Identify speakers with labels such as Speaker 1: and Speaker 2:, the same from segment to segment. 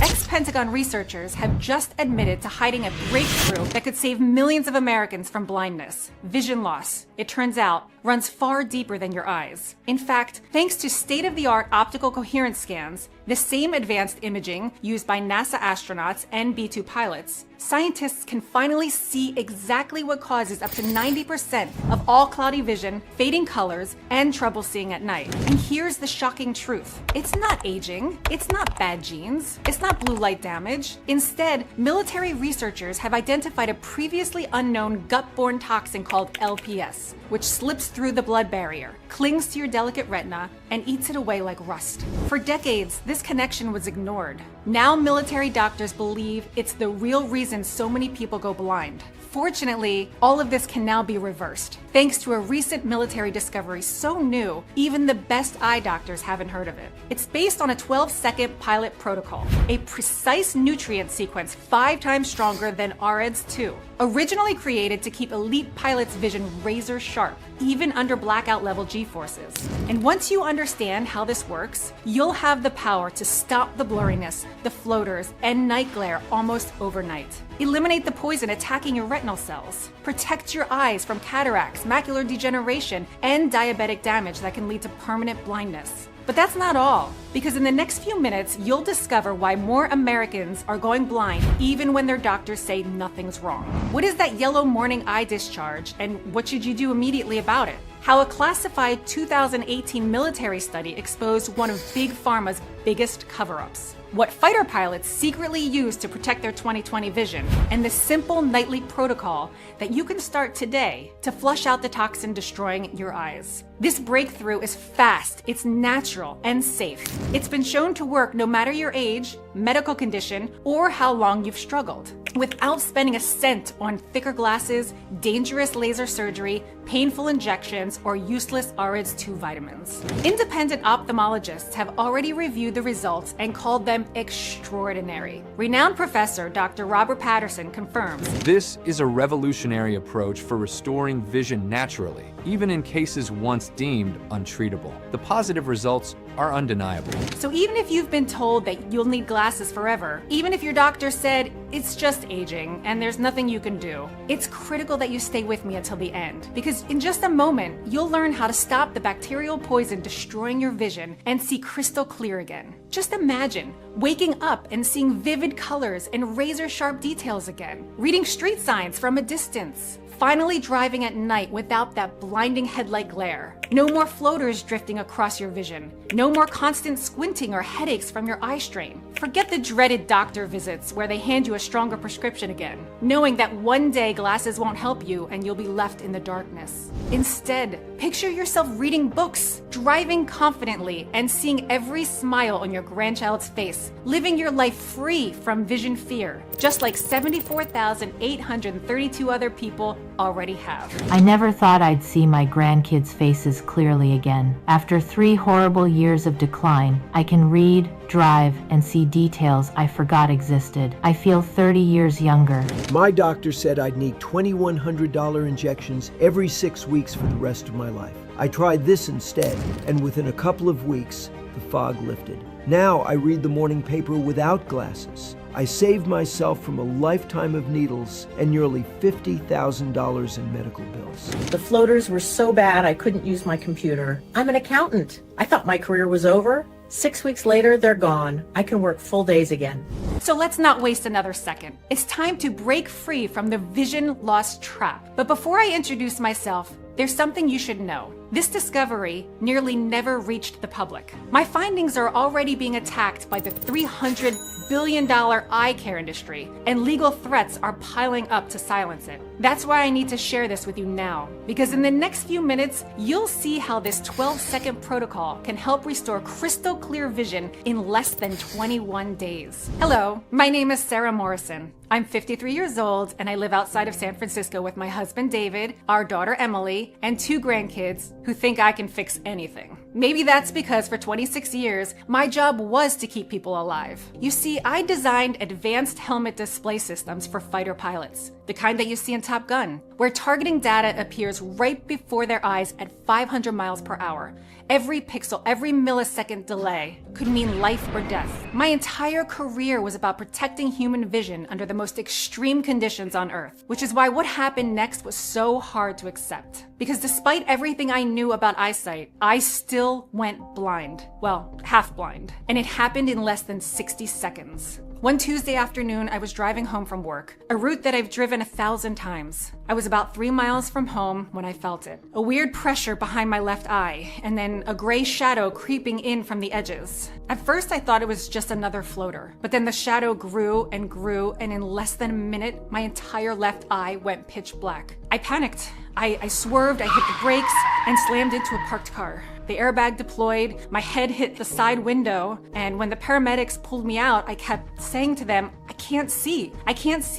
Speaker 1: Ex-Pentagon researchers have just admitted to hiding a breakthrough that could save millions of Americans from blindness. Vision loss, it turns out, runs far deeper than your eyes. In fact, thanks to state-of-the-art optical coherence scans, the same advanced imaging used by NASA astronauts and B-2 pilots, scientists can finally see exactly what causes up to 90% of all cloudy vision, fading colors, and trouble seeing at night. And here's the shocking truth. It's not aging. It's not bad genes. It's not blue light damage. Instead, military researchers have identified a previously unknown gut-borne toxin called LPS, which slips through the blood barrier, clings to your delicate retina, and eats it away like rust. For decades, this connection was ignored. Now military doctors believe it's the real reason so many people go blind. Fortunately, all of this can now be reversed, thanks to a recent military discovery so new, even the best eye doctors haven't heard of it. It's based on a 12-second pilot protocol, a precise nutrient sequence 5 times stronger than AREDS2, originally created to keep elite pilots' vision razor sharp, even under blackout level G-forces. And once you understand how this works, you'll have the power to stop the blurriness, the floaters, and night glare almost overnight. Eliminate the poison attacking your retinal cells. Protect your eyes from cataracts, macular degeneration, and diabetic damage that can lead to permanent blindness. But that's not all, because in the next few minutes, you'll discover why more Americans are going blind even when their doctors say nothing's wrong. What is that yellow morning eye discharge, and what should you do immediately about it? How a classified 2018 military study exposed one of Big Pharma's biggest cover-ups. What fighter pilots secretly use to protect their 20/20 vision, and the simple nightly protocol that you can start today to flush out the toxin destroying your eyes. This breakthrough is fast, it's natural, and safe. It's been shown to work no matter your age, medical condition, or how long you've struggled, without spending a cent on thicker glasses, dangerous laser surgery, painful injections, or useless AREDS2 vitamins. Independent ophthalmologists have already reviewed the results and called them extraordinary. Renowned professor Dr. Robert Patterson confirms,
Speaker 2: "This is a revolutionary approach for restoring vision naturally, even in cases once deemed untreatable. The positive results are undeniable."
Speaker 1: So even if you've been told that you'll need glasses forever, even if your doctor said it's just aging and there's nothing you can do, it's critical that you stay with me until the end, because in just a moment, you'll learn how to stop the bacterial poison destroying your vision and see crystal clear again. Just imagine waking up and seeing vivid colors and razor-sharp details again, reading street signs from a distance, finally driving at night without that blinding headlight glare. No more floaters drifting across your vision. No more constant squinting or headaches from your eye strain. Forget the dreaded doctor visits where they hand you a stronger prescription again, knowing that one day glasses won't help you and you'll be left in the darkness. Instead, picture yourself reading books, driving confidently, and seeing every smile on your grandchild's face, living your life free from vision fear, just like 74,832 other people already have.
Speaker 3: I never thought I'd see my grandkids' faces clearly again. After 3 horrible years of decline, I can read, drive, and see details I forgot existed. I feel 30 years younger.
Speaker 4: My doctor said I'd need $2,100 injections every 6 weeks for the rest of my life. I tried this instead, and within a couple of weeks, the fog lifted. Now I read the morning paper without glasses. I saved myself from a lifetime of needles and nearly $50,000 in medical bills.
Speaker 5: The floaters were so bad I couldn't use my computer. I'm an accountant. I thought my career was over. 6 weeks later, they're gone. I can work full days again.
Speaker 1: So let's not waste another second. It's time to break free from the vision loss trap. But before I introduce myself, there's something you should know. This discovery nearly never reached the public. My findings are already being attacked by the $300 billion eye care industry, and legal threats are piling up to silence it. That's why I need to share this with you now, because in the next few minutes, you'll see how this 12-second protocol can help restore crystal clear vision in less than 21 days. Hello, my name is Sarah Morrison. I'm 53 years old, and I live outside of San Francisco with my husband David, our daughter Emily, and 2 grandkids who think I can fix anything. Maybe that's because for 26 years, my job was to keep people alive. You see, I designed advanced helmet display systems for fighter pilots, the kind that you see in Top Gun, where targeting data appears right before their eyes at 500 miles per hour. Every pixel, every millisecond delay could mean life or death. My entire career was about protecting human vision under the most extreme conditions on Earth, which is why what happened next was so hard to accept. Because despite everything I knew about eyesight, I still went blind. Well, half blind. And it happened in less than 60 seconds. One Tuesday afternoon, I was driving home from work, a route that I've driven 1,000 times. I was about 3 miles from home when I felt it. A weird pressure behind my left eye, and then a gray shadow creeping in from the edges. At first, I thought it was just another floater, but then the shadow grew, and in less than a minute, my entire left eye went pitch black. I panicked. I swerved, I hit the brakes, and slammed into a parked car. The airbag deployed, my head hit the side window, and when the paramedics pulled me out, I kept saying to them, I can't see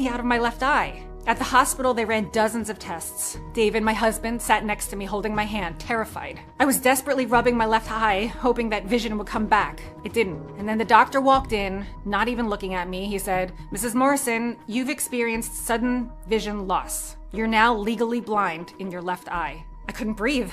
Speaker 1: out of my left eye. At the hospital, they ran dozens of tests. David, my husband, sat next to me holding my hand, terrified. I was desperately rubbing my left eye, hoping that vision would come back. It didn't. And then the doctor walked in, not even looking at me. He said, Mrs. Morrison, you've experienced sudden vision loss. You're now legally blind in your left eye. I couldn't breathe.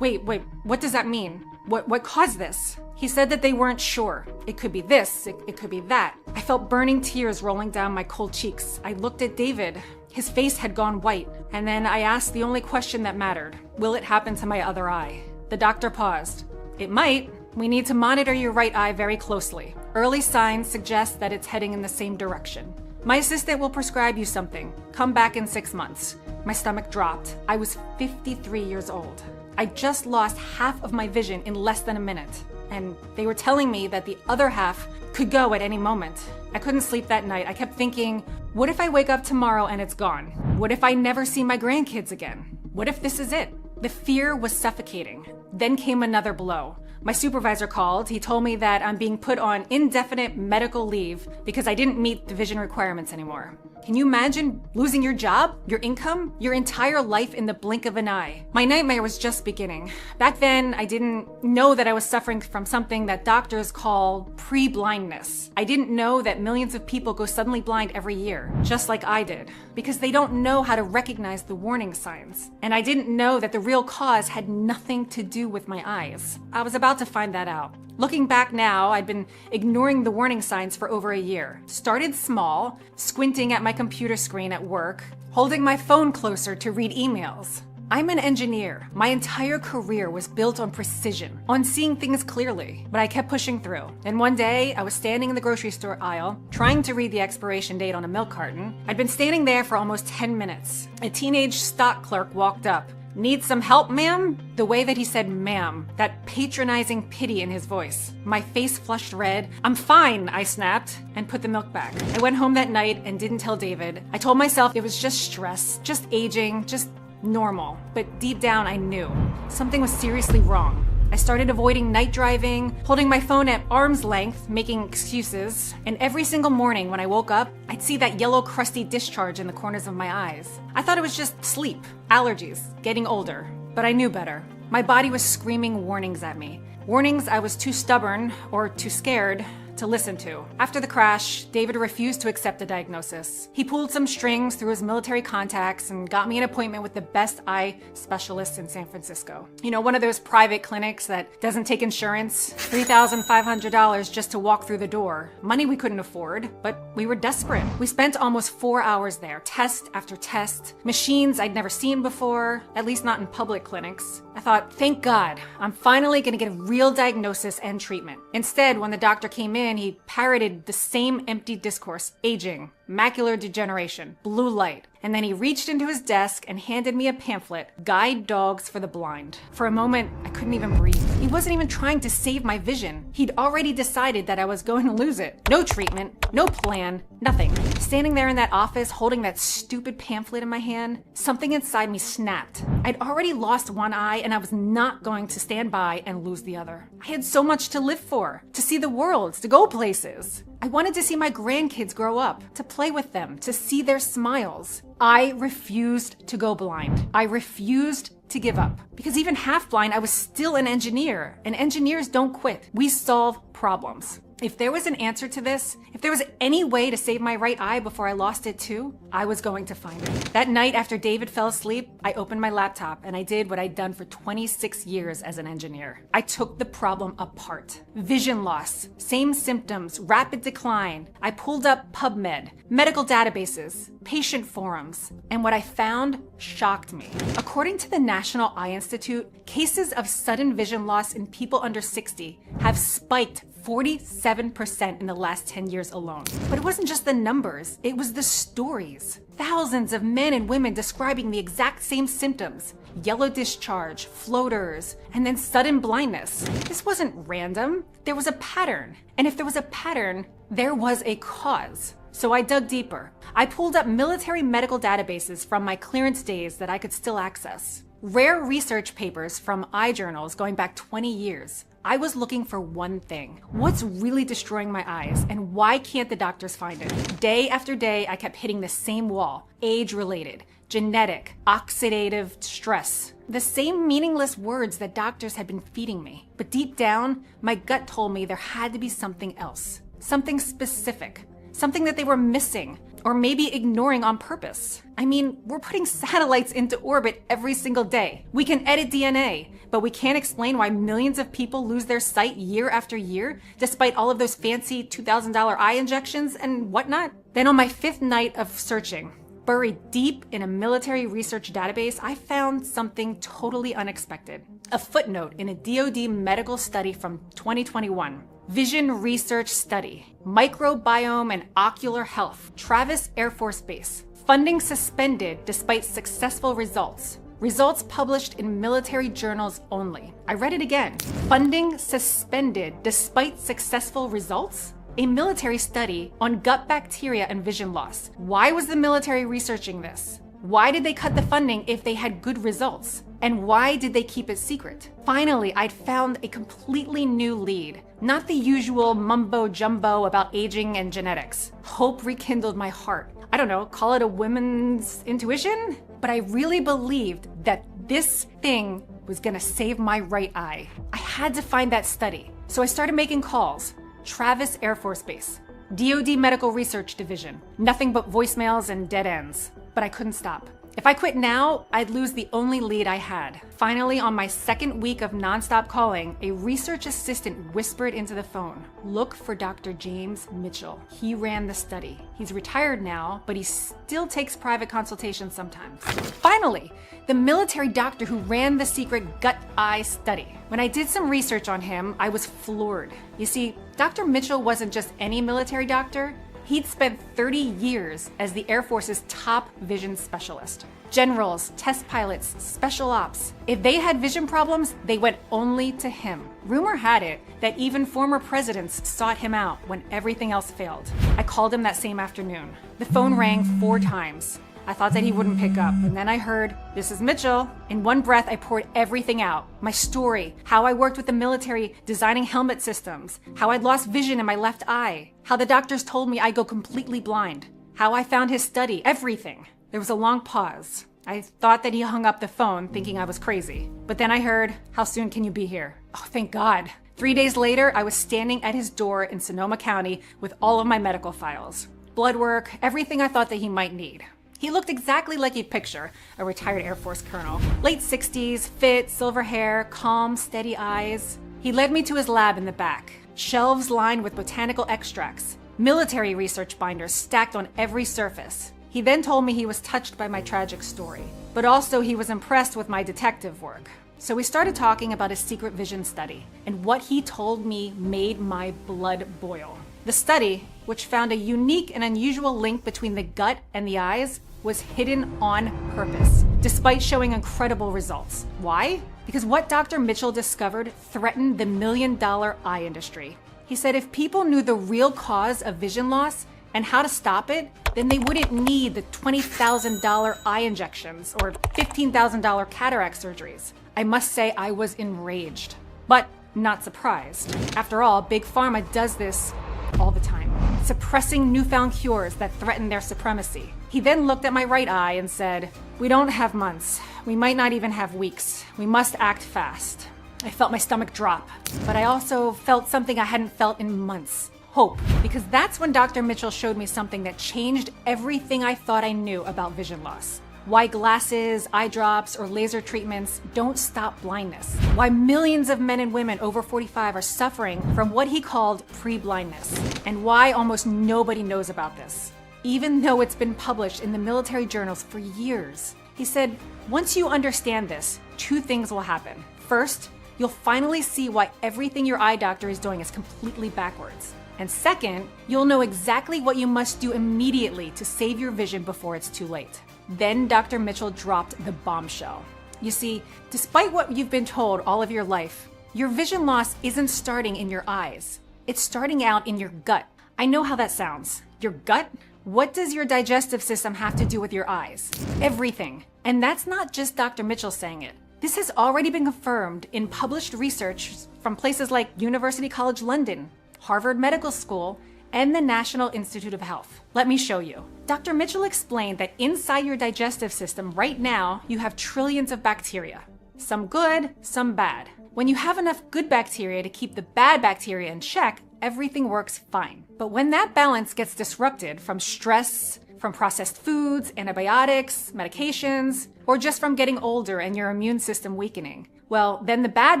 Speaker 1: Wait, what does that mean? What caused this? He said that they weren't sure. It could be this, it could be that. I felt burning tears rolling down my cold cheeks. I looked at David. His face had gone white. And then I asked the only question that mattered. Will it happen to my other eye? The doctor paused. It might. We need to monitor your right eye very closely. Early signs suggest that it's heading in the same direction. My assistant will prescribe you something. Come back in 6 months. My stomach dropped. I was 53 years old. I just lost half of my vision in less than a minute. And they were telling me that the other half could go at any moment. I couldn't sleep that night. I kept thinking, what if I wake up tomorrow and it's gone? What if I never see my grandkids again? What if this is it? The fear was suffocating. Then came another blow. My supervisor called. He told me that I'm being put on indefinite medical leave because I didn't meet the vision requirements anymore. Can you imagine losing your job, your income, your entire life in the blink of an eye? My nightmare was just beginning. Back then, I didn't know that I was suffering from something that doctors call pre-blindness. I didn't know that millions of people go suddenly blind every year, just like I did, because they don't know how to recognize the warning signs. And I didn't know that the real cause had nothing to do with my eyes. I was about to find that out. Looking back now, I'd been ignoring the warning signs for over a year. Started small, squinting at my computer screen at work, holding my phone closer to read emails. I'm an engineer. My entire career was built on precision, on seeing things clearly, but I kept pushing through. And one day, I was standing in the grocery store aisle, trying to read the expiration date on a milk carton. I'd been standing there for almost 10 minutes. A teenage stock clerk walked up. Need some help, ma'am? The way that he said ma'am, that patronizing pity in his voice. My face flushed red. I'm fine, I snapped, and put the milk back. I went home that night and didn't tell David. I told myself it was just stress, just aging, just normal. But deep down, I knew something was seriously wrong. I started avoiding night driving, holding my phone at arm's length, making excuses. And every single morning when I woke up, I'd see that yellow crusty discharge in the corners of my eyes. I thought it was just sleep, allergies, getting older. But I knew better. My body was screaming warnings at me. Warnings I was too stubborn or too scared to listen to. After the crash, David refused to accept the diagnosis. He pulled some strings through his military contacts and got me an appointment with the best eye specialist in San Francisco. You know, one of those private clinics that doesn't take insurance, $3,500 just to walk through the door. Money we couldn't afford, but we were desperate. We spent almost 4 hours there, test after test, machines I'd never seen before, at least not in public clinics. I thought, thank God, I'm finally gonna get a real diagnosis and treatment. Instead, when the doctor came in, he parroted the same empty discourse: aging, macular degeneration, blue light. And then he reached into his desk and handed me a pamphlet, Guide Dogs for the Blind. For a moment, I couldn't even breathe. He wasn't even trying to save my vision. He'd already decided that I was going to lose it. No treatment, no plan, nothing. Standing there in that office, holding that stupid pamphlet in my hand, something inside me snapped. I'd already lost one eye and I was not going to stand by and lose the other. I had so much to live for, to see the world, to go places. I wanted to see my grandkids grow up, to play with them, to see their smiles. I refused to go blind. I refused to give up. Because even half blind, I was still an engineer, and engineers don't quit. We solve problems. If there was an answer to this, if there was any way to save my right eye before I lost it too, I was going to find it. That night after David fell asleep, I opened my laptop and I did what I'd done for 26 years as an engineer. I took the problem apart. Vision loss, same symptoms, rapid decline. I pulled up PubMed, medical databases, patient forums, and what I found shocked me. According to the National Eye Institute, cases of sudden vision loss in people under 60 have spiked 47% in the last 10 years alone. But it wasn't just the numbers, it was the stories. Thousands of men and women describing the exact same symptoms: yellow discharge, floaters, and then sudden blindness. This wasn't random, there was a pattern. And if there was a pattern, there was a cause. So I dug deeper. I pulled up military medical databases from my clearance days that I could still access. Rare research papers from eye journals going back 20 years. I was looking for one thing. What's really destroying my eyes, and why can't the doctors find it? Day after day, I kept hitting the same wall. Age-related, genetic, oxidative stress. The same meaningless words that doctors had been feeding me. But deep down, my gut told me there had to be something else. Something specific. Something that they were missing, or maybe ignoring on purpose. I mean, we're putting satellites into orbit every single day. We can edit DNA, but we can't explain why millions of people lose their sight year after year, despite all of those fancy $2,000 eye injections and whatnot. Then on my 5th night of searching, buried deep in a military research database, I found something totally unexpected. A footnote in a DoD medical study from 2021. Vision Research Study, Microbiome and Ocular Health, Travis Air Force Base. Funding suspended despite successful results. Results published in military journals only. I read it again. Funding suspended despite successful results? A military study on gut bacteria and vision loss. Why was the military researching this? Why did they cut the funding if they had good results? And why did they keep it secret? Finally, I'd found a completely new lead. Not the usual mumbo jumbo about aging and genetics. Hope rekindled my heart. I don't know, call it a woman's intuition? But I really believed that this thing was gonna save my right eye. I had to find that study. So I started making calls. Travis Air Force Base, DoD Medical Research Division. Nothing but voicemails and dead ends. But I couldn't stop. If I quit now, I'd lose the only lead I had. Finally, on my 2nd week of nonstop calling, a research assistant whispered into the phone, "Look for Dr. James Mitchell. He ran the study. He's retired now, but he still takes private consultations sometimes." Finally, the military doctor who ran the secret gut eye study. When I did some research on him, I was floored. You see, Dr. Mitchell wasn't just any military doctor. He'd spent 30 years as the Air Force's top vision specialist. Generals, test pilots, special ops. If they had vision problems, they went only to him. Rumor had it that even former presidents sought him out when everything else failed. I called him that same afternoon. The phone rang 4 times. I thought that he wouldn't pick up, and then I heard, "This is Mitchell." In one breath, I poured everything out. My story, how I worked with the military designing helmet systems, how I'd lost vision in my left eye, how the doctors told me I'd go completely blind, how I found his study, everything. There was a long pause. I thought that he hung up the phone, thinking I was crazy. But then I heard, "How soon can you be here?" Oh, thank God. 3 days later, I was standing at his door in Sonoma County with all of my medical files. Blood work, everything I thought that he might need. He looked exactly like you'd picture a retired Air Force colonel. Late 60s, fit, silver hair, calm, steady eyes. He led me to his lab in the back. Shelves lined with botanical extracts. Military research binders stacked on every surface. He then told me he was touched by my tragic story, but also he was impressed with my detective work. So we started talking about his secret vision study, and what he told me made my blood boil. The study, which found a unique and unusual link between the gut and the eyes, was hidden on purpose, despite showing incredible results. Why? Because what Dr. Mitchell discovered threatened the $1 million eye industry. He said if people knew the real cause of vision loss and how to stop it, then they wouldn't need the $20,000 eye injections or $15,000 cataract surgeries. I must say I was enraged, but not surprised. After all, Big Pharma does this all the time. suppressing newfound cures that threaten their supremacy. He then looked at my right eye and said, "We don't have months. We might not even have weeks. We must act fast." I felt my stomach drop, but I also felt something I hadn't felt in months. Hope. Because that's when Dr. Mitchell showed me something that changed everything I thought I knew about vision loss. Why glasses, eye drops, or laser treatments don't stop blindness. Why millions of men and women over 45 are suffering from what he called pre-blindness. And why almost nobody knows about this, even though it's been published in the military journals for years. He said, once you understand this, two things will happen. First, you'll finally see why everything your eye doctor is doing is completely backwards. And second, you'll know exactly what you must do immediately to save your vision before it's too late. Then Dr. Mitchell dropped the bombshell. You see, despite what you've been told all of your life, your vision loss isn't starting in your eyes. It's starting out in your gut. I know how that sounds. Your gut? What does your digestive system have to do with your eyes? Everything. And that's not just Dr. Mitchell saying it. This has already been confirmed in published research from places like University College London, Harvard Medical School, and the National Institute of Health. Let me show you. Dr. Mitchell explained that inside your digestive system right now, you have trillions of bacteria. Some good, some bad. When you have enough good bacteria to keep the bad bacteria in check, everything works fine. But when that balance gets disrupted from stress, from processed foods, antibiotics, medications, or just from getting older and your immune system weakening, well, then the bad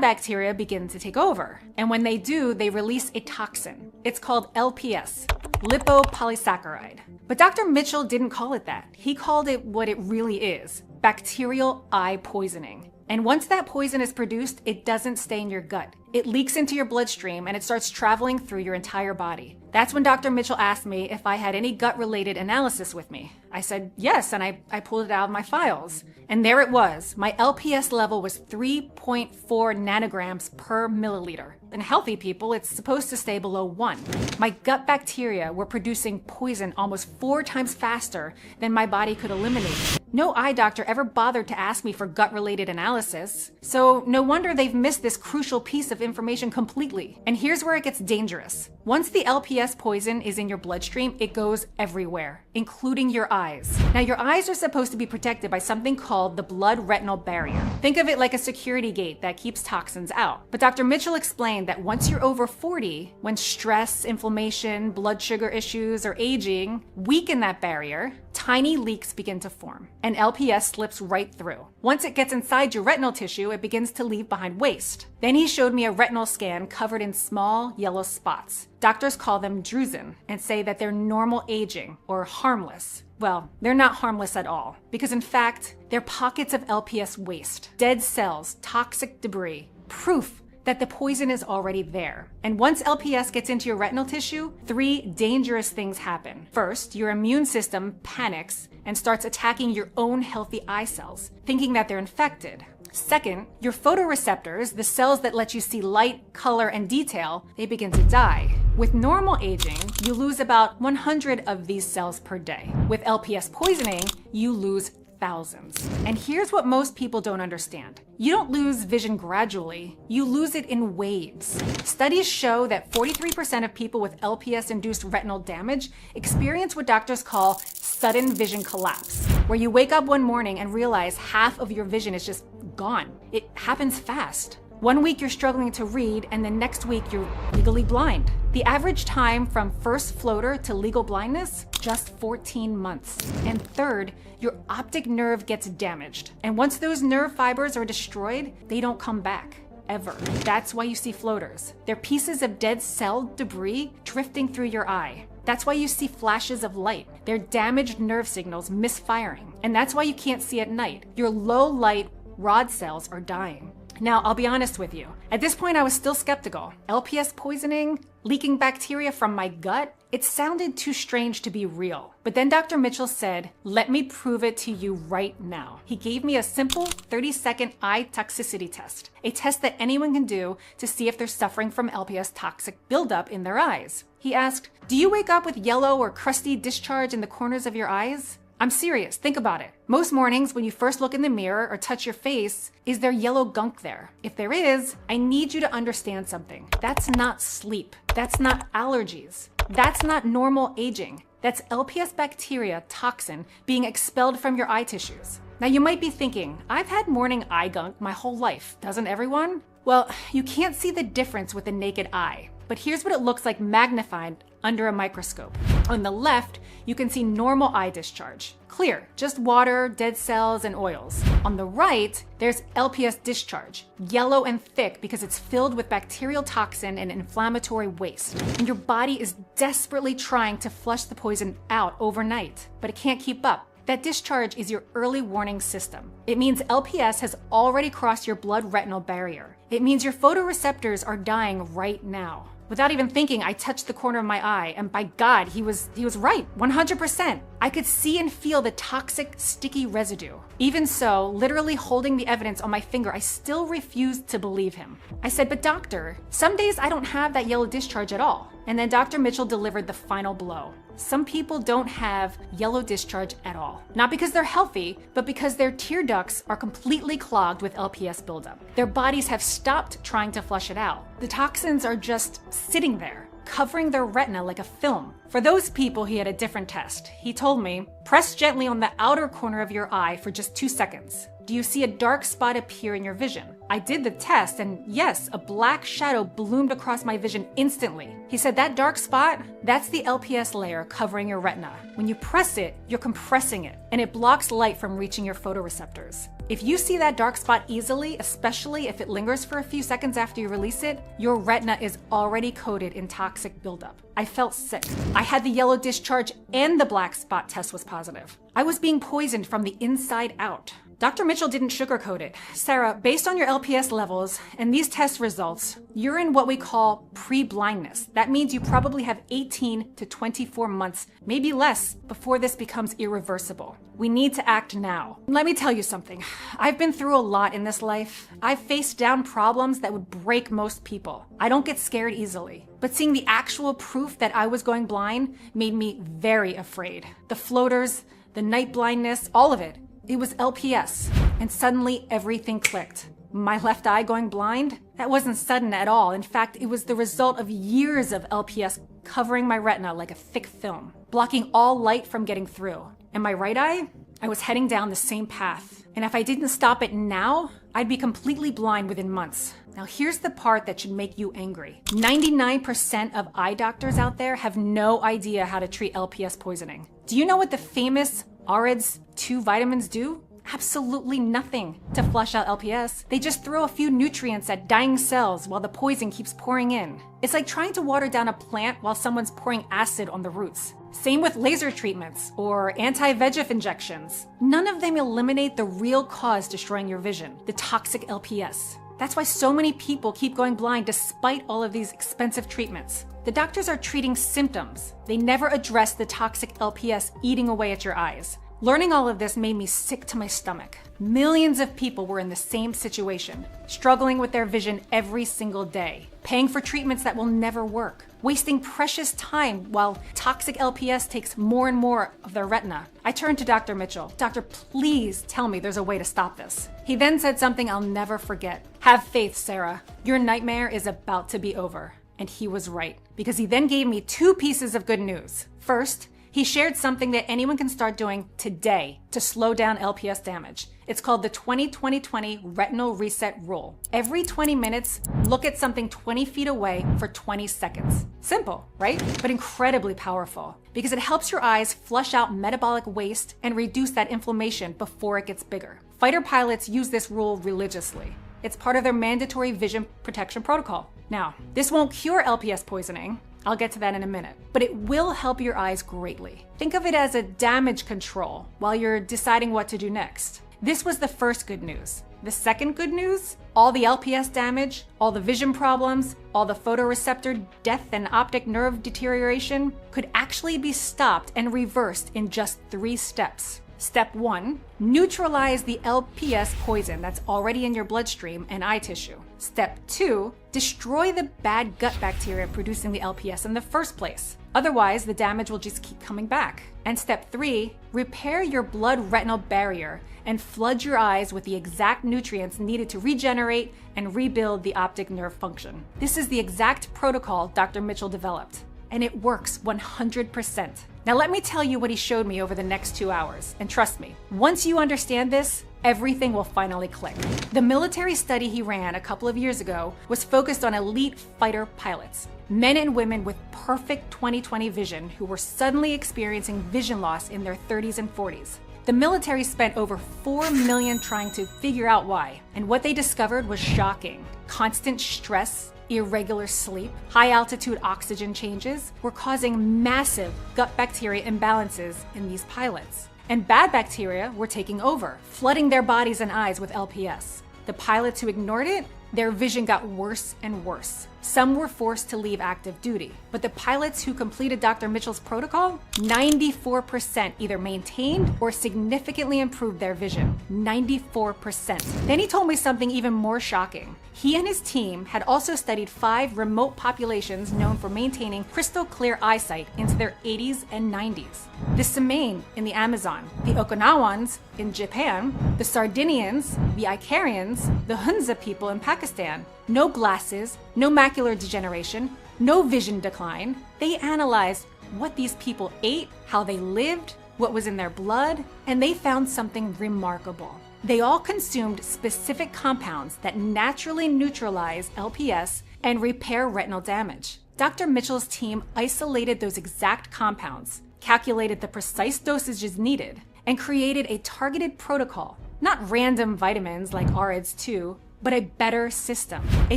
Speaker 1: bacteria begin to take over. And when they do, they release a toxin. It's called LPS, lipopolysaccharide. But Dr. Mitchell didn't call it that. He called it what it really is, bacterial eye poisoning. And once that poison is produced, it doesn't stay in your gut. It leaks into your bloodstream and it starts traveling through your entire body. That's when Dr. Mitchell asked me if I had any gut-related analysis with me. I said yes, and I pulled it out of my files. And there it was. My LPS level was 3.4 nanograms per milliliter. In healthy people, it's supposed to stay below 1. My gut bacteria were producing poison almost 4 times faster than my body could eliminate. No eye doctor ever bothered to ask me for gut-related analysis. So no wonder they've missed this crucial piece of information completely. And here's where it gets dangerous. Once the LPS poison is in your bloodstream, it goes everywhere, including your eyes. Now, your eyes are supposed to be protected by something called the blood-retinal barrier. Think of it like a security gate that keeps toxins out. But Dr. Mitchell explained that once you're over 40, when stress, inflammation, blood sugar issues, or aging weaken that barrier, tiny leaks begin to form, and LPS slips right through. Once it gets inside your retinal tissue, it begins to leave behind waste. Then he showed me a retinal scan covered in small yellow spots. Doctors call them drusen and say that they're normal aging or harmless. Well, they're not harmless at all, because in fact, they're pockets of LPS waste, dead cells, toxic debris, proof that the poison is already there. And once LPS gets into your retinal tissue, 3 dangerous things happen. First, your immune system panics and starts attacking your own healthy eye cells, thinking that they're infected. Second, your photoreceptors, the cells that let you see light, color, and detail, they begin to die. With normal aging, you lose about 100 of these cells per day. With LPS poisoning, you lose thousands. And here's what most people don't understand. You don't lose vision gradually, you lose it in waves. Studies show that 43% of people with LPS-induced retinal damage experience what doctors call sudden vision collapse, where you wake up one morning and realize half of your vision is just gone. It happens fast. One week you're struggling to read, and the next week you're legally blind. The average time from first floater to legal blindness, just 14 months. And third, your optic nerve gets damaged. And once those nerve fibers are destroyed, they don't come back, ever. That's why you see floaters. They're pieces of dead cell debris drifting through your eye. That's why you see flashes of light. They're damaged nerve signals misfiring. And that's why you can't see at night. Your low light rod cells are dying. Now, I'll be honest with you. At this point, I was still skeptical. LPS poisoning, leaking bacteria from my gut, it sounded too strange to be real. But then Dr. Mitchell said, let me prove it to you right now. He gave me a simple 30-second eye toxicity test, a test that anyone can do to see if they're suffering from LPS toxic buildup in their eyes. He asked, do you wake up with yellow or crusty discharge in the corners of your eyes? I'm serious, think about it. Most mornings when you first look in the mirror or touch your face, is there yellow gunk there? If there is, I need you to understand something. That's not sleep. That's not allergies. That's not normal aging. That's LPS bacteria toxin being expelled from your eye tissues. Now you might be thinking, I've had morning eye gunk my whole life, doesn't everyone? Well, you can't see the difference with the naked eye, but here's what it looks like magnified under a microscope. On the left, you can see normal eye discharge. Clear, just water, dead cells, and oils. On the right, there's LPS discharge, yellow and thick because it's filled with bacterial toxin and inflammatory waste. And your body is desperately trying to flush the poison out overnight, but it can't keep up. That discharge is your early warning system. It means LPS has already crossed your blood-retinal barrier. It means your photoreceptors are dying right now. Without even thinking, I touched the corner of my eye, and by God, he was right, 100%. I could see and feel the toxic, sticky residue. Even so, literally holding the evidence on my finger, I still refused to believe him. I said, but doctor, some days I don't have that yellow discharge at all. And then Dr. Mitchell delivered the final blow. Some people don't have yellow discharge at all. Not because they're healthy, but because their tear ducts are completely clogged with LPS buildup. Their bodies have stopped trying to flush it out. The toxins are just sitting there, covering their retina like a film. For those people, he had a different test. He told me, press gently on the outer corner of your eye for just 2 seconds. Do you see a dark spot appear in your vision? I did the test, and yes, a black shadow bloomed across my vision instantly. He said that dark spot, that's the LPS layer covering your retina. When you press it, you're compressing it, and it blocks light from reaching your photoreceptors. If you see that dark spot easily, especially if it lingers for a few seconds after you release it, your retina is already coated in toxic buildup. I felt sick. I had the yellow discharge and the black spot test was positive. I was being poisoned from the inside out. Dr. Mitchell didn't sugarcoat it. Sarah, based on your LPS levels and these test results, you're in what we call pre-blindness. That means you probably have 18 to 24 months, maybe less, before this becomes irreversible. We need to act now. Let me tell you something. I've been through a lot in this life. I've faced down problems that would break most people. I don't get scared easily. But seeing the actual proof that I was going blind made me very afraid. The floaters, the night blindness, all of it. It was LPS, and suddenly everything clicked. My left eye going blind? That wasn't sudden at all. In fact, it was the result of years of LPS covering my retina like a thick film, blocking all light from getting through. And my right eye? I was heading down the same path. And if I didn't stop it now, I'd be completely blind within months. Now here's the part that should make you angry. 99% of eye doctors out there have no idea how to treat LPS poisoning. Do you know what the famous AREDS 2 vitamins do? Absolutely nothing to flush out LPS. They just throw a few nutrients at dying cells while the poison keeps pouring in. It's like trying to water down a plant while someone's pouring acid on the roots. Same with laser treatments or anti-VEGF injections. None of them eliminate the real cause destroying your vision, the toxic LPS. That's why so many people keep going blind despite all of these expensive treatments. The doctors are treating symptoms. They never address the toxic LPS eating away at your eyes. Learning all of this made me sick to my stomach. Millions of people were in the same situation, struggling with their vision every single day, paying for treatments that will never work, wasting precious time while toxic LPS takes more and more of their retina. I turned to Dr. Mitchell. Doctor, please tell me there's a way to stop this. He then said something I'll never forget. Have faith, Sarah. Your nightmare is about to be over. And he was right, because he then gave me 2 pieces of good news. First, he shared something that anyone can start doing today to slow down LPS damage. It's called the 20-20-20 Retinal Reset Rule. Every 20 minutes, look at something 20 feet away for 20 seconds. Simple, right? But incredibly powerful, because it helps your eyes flush out metabolic waste and reduce that inflammation before it gets bigger. Fighter pilots use this rule religiously. It's part of their mandatory vision protection protocol. Now, this won't cure LPS poisoning. I'll get to that in a minute, but it will help your eyes greatly. Think of it as a damage control while you're deciding what to do next. This was the first good news. The second good news, all the LPS damage, all the vision problems, all the photoreceptor death and optic nerve deterioration could actually be stopped and reversed in just 3 steps. Step 1, neutralize the LPS poison that's already in your bloodstream and eye tissue. Step 2, destroy the bad gut bacteria producing the LPS in the first place. Otherwise, the damage will just keep coming back. And step 3, repair your blood-retinal barrier and flood your eyes with the exact nutrients needed to regenerate and rebuild the optic nerve function. This is the exact protocol Dr. Mitchell developed. and it works 100%. Now let me tell you what he showed me over the next 2 hours, and trust me, once you understand this, everything will finally click. The military study he ran a couple of years ago was focused on elite fighter pilots, men and women with perfect 20/20 vision who were suddenly experiencing vision loss in their 30s and 40s. The military spent over $4 million trying to figure out why, and what they discovered was shocking. Constant stress, irregular sleep, high-altitude oxygen changes were causing massive gut bacteria imbalances in these pilots. And bad bacteria were taking over, flooding their bodies and eyes with LPS. The pilots who ignored it, their vision got worse and worse. Some were forced to leave active duty. But the pilots who completed Dr. Mitchell's protocol, 94% either maintained or significantly improved their vision. 94%. Then he told me something even more shocking. He and his team had also studied 5 remote populations known for maintaining crystal clear eyesight into their 80s and 90s. The Semaine in the Amazon, the Okinawans in Japan, the Sardinians, the Icarians, the Hunza people in Pakistan. No glasses, no macular degeneration, no vision decline. They analyzed what these people ate, how they lived, what was in their blood, and they found something remarkable. They all consumed specific compounds that naturally neutralize LPS and repair retinal damage. Dr. Mitchell's team isolated those exact compounds, calculated the precise dosages needed, and created a targeted protocol, not random vitamins like AREDS2, but a better system. A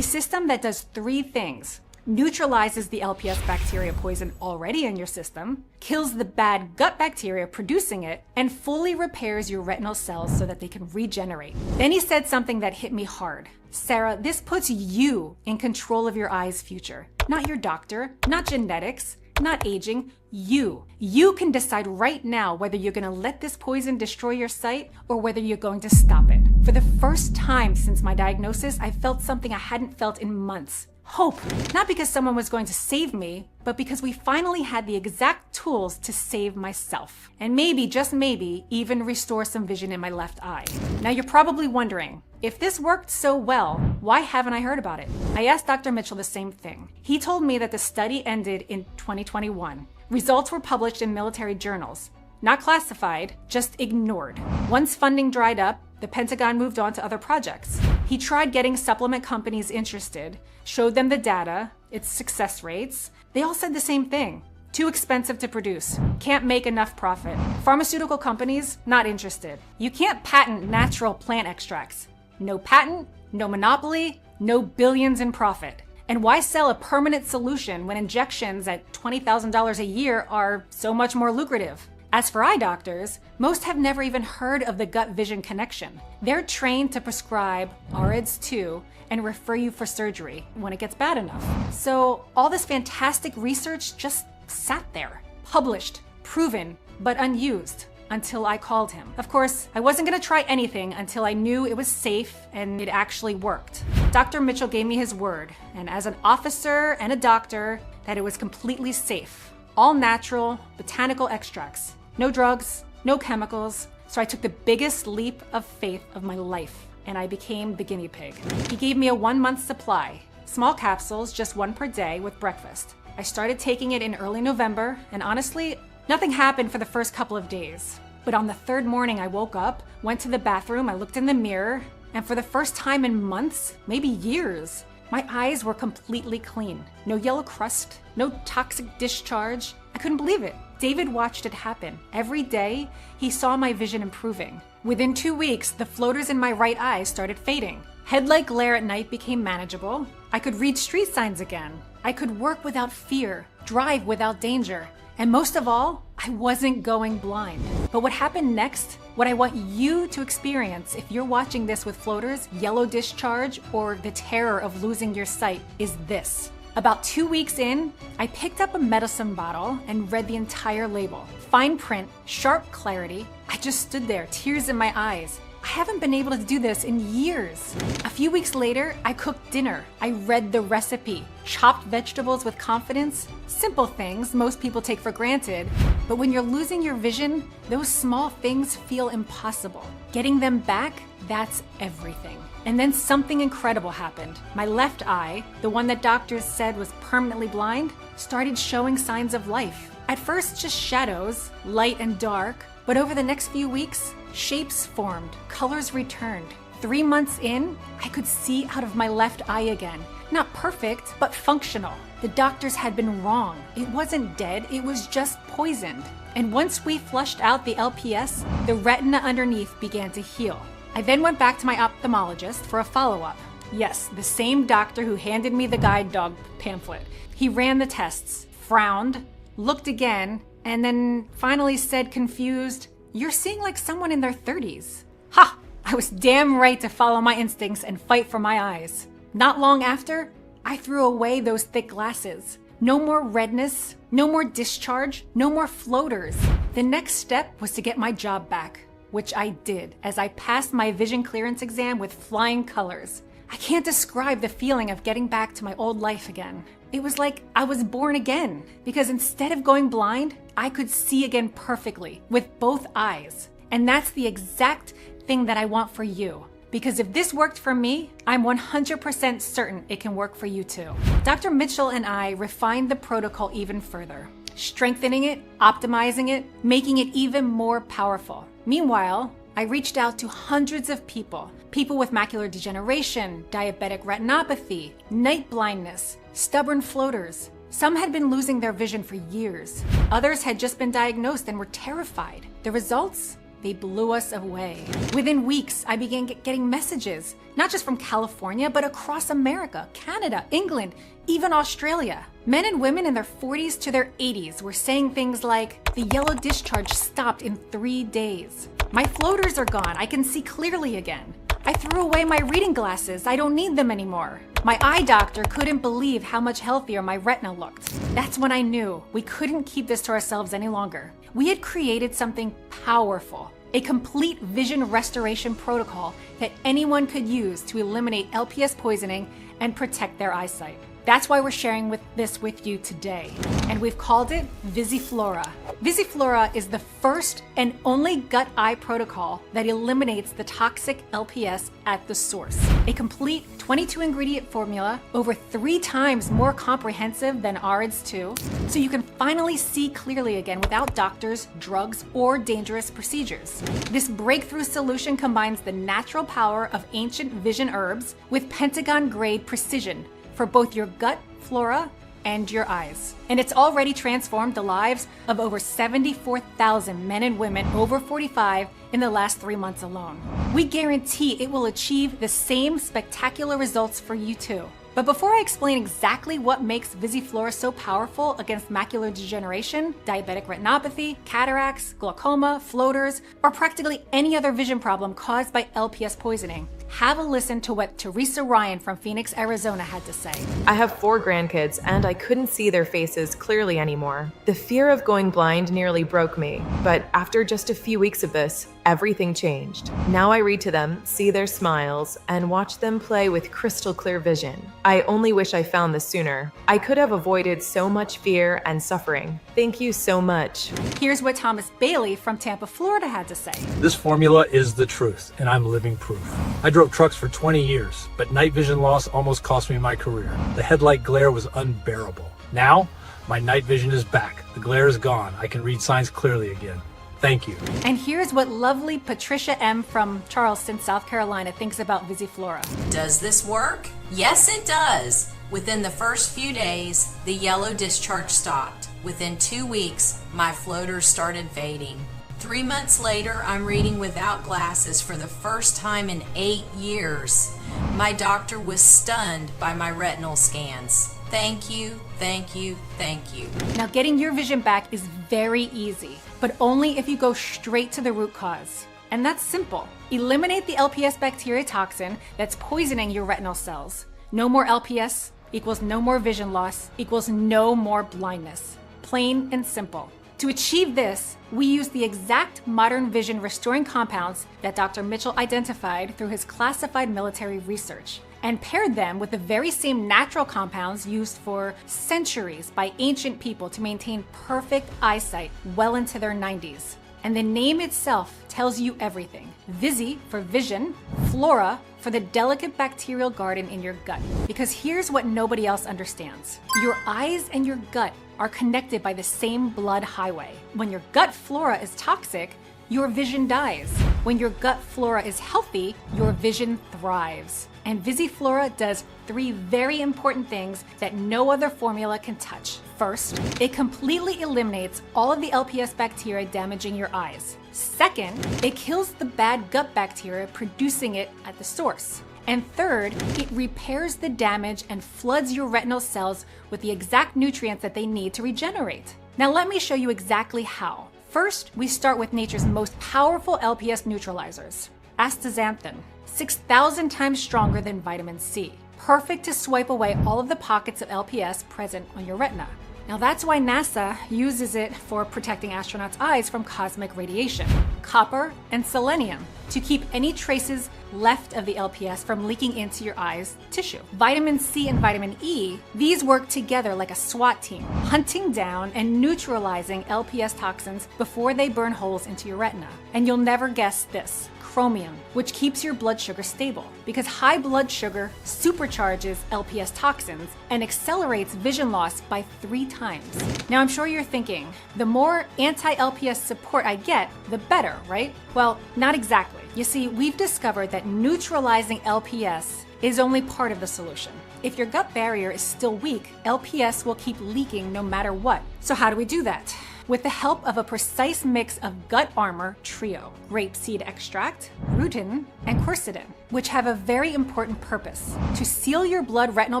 Speaker 1: system that does 3 things: neutralizes the LPS bacteria poison already in your system, kills the bad gut bacteria producing it, and fully repairs your retinal cells so that they can regenerate. Then he said something that hit me hard. Sarah, this puts you in control of your eye's future. Not your doctor, not genetics, not aging, you. You can decide right now whether you're gonna let this poison destroy your sight or whether you're going to stop it. For the first time since my diagnosis, I felt something I hadn't felt in months. Hope. Not because someone was going to save me, but because we finally had the exact tools to save myself. And maybe, just maybe, even restore some vision in my left eye. Now you're probably wondering, if this worked so well, why haven't I heard about it? I asked Dr. Mitchell the same thing. He told me that the study ended in 2021. Results were published in military journals. Not classified, just ignored. Once funding dried up, the Pentagon moved on to other projects. He tried getting supplement companies interested, showed them the data, its success rates. They all said the same thing. Too expensive to produce. Can't make enough profit. Pharmaceutical companies, not interested. You can't patent natural plant extracts. No patent, no monopoly, no billions in profit. And why sell a permanent solution when injections at $20,000 a year are so much more lucrative? As for eye doctors, most have never even heard of the gut-vision connection. They're trained to prescribe AREDS2 and refer you for surgery when it gets bad enough. So all this fantastic research just sat there, published, proven, but unused, until I called him. Of course, I wasn't gonna try anything until I knew it was safe and it actually worked. Dr. Mitchell gave me his word, and as an officer and a doctor, that it was completely safe. All natural, botanical extracts. No drugs, no chemicals. So I took the biggest leap of faith of my life, and I became the guinea pig. He gave me a 1-month supply, small capsules, just 1 per day with breakfast. I started taking it in early November, and honestly, nothing happened for the first couple of days. But on the 3rd morning, I woke up, went to the bathroom, I looked in the mirror, and for the first time in months, maybe years, my eyes were completely clean. No yellow crust, no toxic discharge. I couldn't believe it. David watched it happen. Every day, he saw my vision improving. Within 2 weeks, the floaters in my right eye started fading. Headlight glare at night became manageable. I could read street signs again. I could work without fear, drive without danger. And most of all, I wasn't going blind. But what happened next, what I want you to experience if you're watching this with floaters, yellow discharge, or the terror of losing your sight, is this. About 2 weeks in, I picked up a medicine bottle and read the entire label. Fine print, sharp clarity. I just stood there, tears in my eyes. I haven't been able to do this in years. A few weeks later, I cooked dinner. I read the recipe, chopped vegetables with confidence. Simple things most people take for granted, but when you're losing your vision, those small things feel impossible. Getting them back, that's everything. And then something incredible happened. My left eye, the one that doctors said was permanently blind, started showing signs of life. At first, just shadows, light and dark, but over the next few weeks, shapes formed, colors returned. 3 months in, I could see out of my left eye again. Not perfect, but functional. The doctors had been wrong. It wasn't dead, it was just poisoned. And once we flushed out the LPS, the retina underneath began to heal. I then went back to my ophthalmologist for a follow-up. Yes, the same doctor who handed me the guide dog pamphlet. He ran the tests, frowned, looked again, and then finally said confused, "You're seeing like someone in their 30s. Ha! I was damn right to follow my instincts and fight for my eyes. Not long after, I threw away those thick glasses. No more redness, no more discharge, no more floaters. The next step was to get my job back, which I did as I passed my vision clearance exam with flying colors. I can't describe the feeling of getting back to my old life again. It was like I was born again, because instead of going blind, I could see again perfectly with both eyes. And that's the exact thing that I want for you. Because if this worked for me, I'm 100% certain it can work for you too. Dr. Mitchell and I refined the protocol even further, strengthening it, optimizing it, making it even more powerful. Meanwhile, I reached out to hundreds of people with macular degeneration, diabetic retinopathy, night blindness, stubborn floaters. Some had been losing their vision for years. Others had just been diagnosed and were terrified. The results? They blew us away. Within weeks, I began getting messages, not just from California, but across America, Canada, England, even Australia. Men and women in their 40s to their 80s were saying things like, "The yellow discharge stopped in 3 days. My floaters are gone. I can see clearly again. I threw away my reading glasses. I don't need them anymore." My eye doctor couldn't believe how much healthier my retina looked. That's when I knew we couldn't keep this to ourselves any longer. We had created something powerful, a complete vision restoration protocol that anyone could use to eliminate LPS poisoning and protect their eyesight. That's why we're sharing this with you today. And we've called it Visiflora. Visiflora is the first and only gut-eye protocol that eliminates the toxic LPS at the source. A complete 22-ingredient formula, over 3 times more comprehensive than AREDS 2, so you can finally see clearly again without doctors, drugs, or dangerous procedures. This breakthrough solution combines the natural power of ancient vision herbs with Pentagon-grade precision for both your gut flora and your eyes. And it's already transformed the lives of over 74,000 men and women over 45 in the last 3 months alone. We guarantee it will achieve the same spectacular results for you too. But before I explain exactly what makes Visiflora so powerful against macular degeneration, diabetic retinopathy, cataracts, glaucoma, floaters, or practically any other vision problem caused by LPS poisoning, have a listen to what Teresa Ryan from Phoenix, Arizona had to say.
Speaker 6: I have 4 grandkids and I couldn't see their faces clearly anymore. The fear of going blind nearly broke me, but after just a few weeks of this, everything changed. Now I read to them, see their smiles, and watch them play with crystal clear vision. I only wish I found this sooner. I could have avoided so much fear and suffering. Thank you so much.
Speaker 1: Here's what Thomas Bailey from Tampa, Florida had to say.
Speaker 7: This formula is the truth, and I'm living proof. I drove trucks for 20 years, but night vision loss almost cost me my career. The headlight glare was unbearable. Now, my night vision is back. The glare is gone. I can read signs clearly again. Thank you.
Speaker 1: And here's what lovely Patricia M. from Charleston, South Carolina thinks about Visiflora.
Speaker 8: Does this work? Yes, it does. Within the first few days, the yellow discharge stopped. Within 2 weeks, my floaters started fading. 3 months later, I'm reading without glasses for the first time in 8 years. My doctor was stunned by my retinal scans. Thank you, thank you, thank you.
Speaker 1: Now, getting your vision back is very easy, but only if you go straight to the root cause. And that's simple. Eliminate the LPS bacteria toxin that's poisoning your retinal cells. No more LPS equals no more vision loss equals no more blindness. Plain and simple. To achieve this, we use the exact modern vision restoring compounds that Dr. Mitchell identified through his classified military research, and paired them with the very same natural compounds used for centuries by ancient people to maintain perfect eyesight well into their 90s. And the name itself tells you everything. Visi for vision, flora for the delicate bacterial garden in your gut. Because here's what nobody else understands. Your eyes and your gut are connected by the same blood highway. When your gut flora is toxic, your vision dies. When your gut flora is healthy, your vision thrives. And Visiflora does 3 very important things that no other formula can touch. First, it completely eliminates all of the LPS bacteria damaging your eyes. Second, it kills the bad gut bacteria producing it at the source. And third, it repairs the damage and floods your retinal cells with the exact nutrients that they need to regenerate. Now let me show you exactly how. First, we start with nature's most powerful LPS neutralizers, astaxanthin, 6,000 times stronger than vitamin C, perfect to swipe away all of the pockets of LPS present on your retina. Now that's why NASA uses it for protecting astronauts' eyes from cosmic radiation. Copper and selenium to keep any traces left of the LPS from leaking into your eye's tissue. Vitamin C and vitamin E, these work together like a SWAT team, hunting down and neutralizing LPS toxins before they burn holes into your retina. And you'll never guess this. Chromium, which keeps your blood sugar stable, because high blood sugar supercharges LPS toxins and accelerates vision loss by 3 times. Now I'm sure you're thinking, the more anti-LPS support I get, the better, right? Well, not exactly. You see, we've discovered that neutralizing LPS is only part of the solution. If your gut barrier is still weak, LPS will keep leaking no matter what. So how do we do that? With the help of a precise mix of gut armor trio, grapeseed extract, rutin, and quercetin, which have a very important purpose: to seal your blood retinal